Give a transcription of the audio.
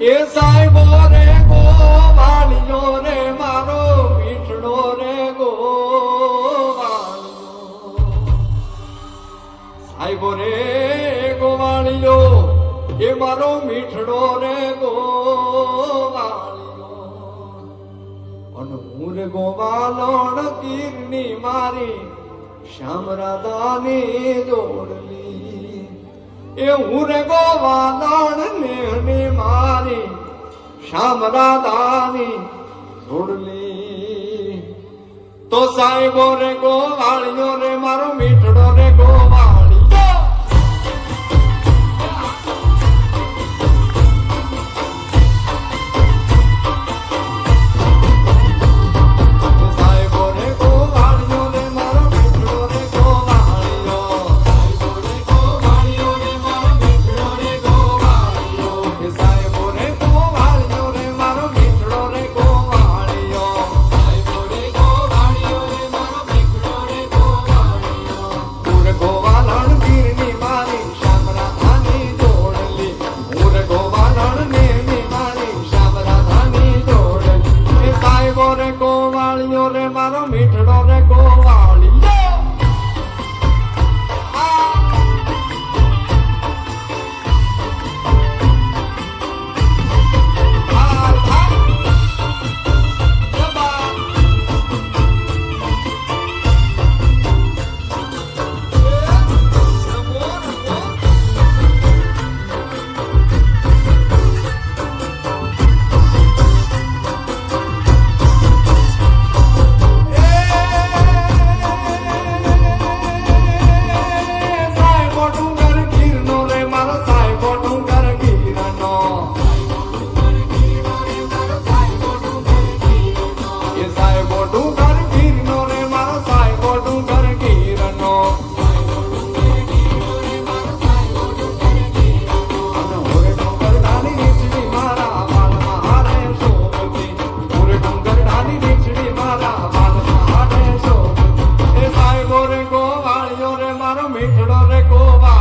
એ સાહેબો રે ગોવાળિયો રે મારો મીઠડો રે ગોવાળિયો સાહેબો રે ગોવાળિયો એ મારો મીઠડો રે ગોવાળિયો અને હું રે ગોવાલણ કીરની મારી શ્યામ રાધાની જોડલી એ હું રે ગોવાલણ ને મારી શ્યામ રાધાની જોડલી તો સાહેબો રે ગોવાળિયો રે મારો મીઠડો રે ગોવાળિયો ગોવાળિયો રે મારો મીઠડો રે ગોવાળિયો મીઠડો રે ગોવા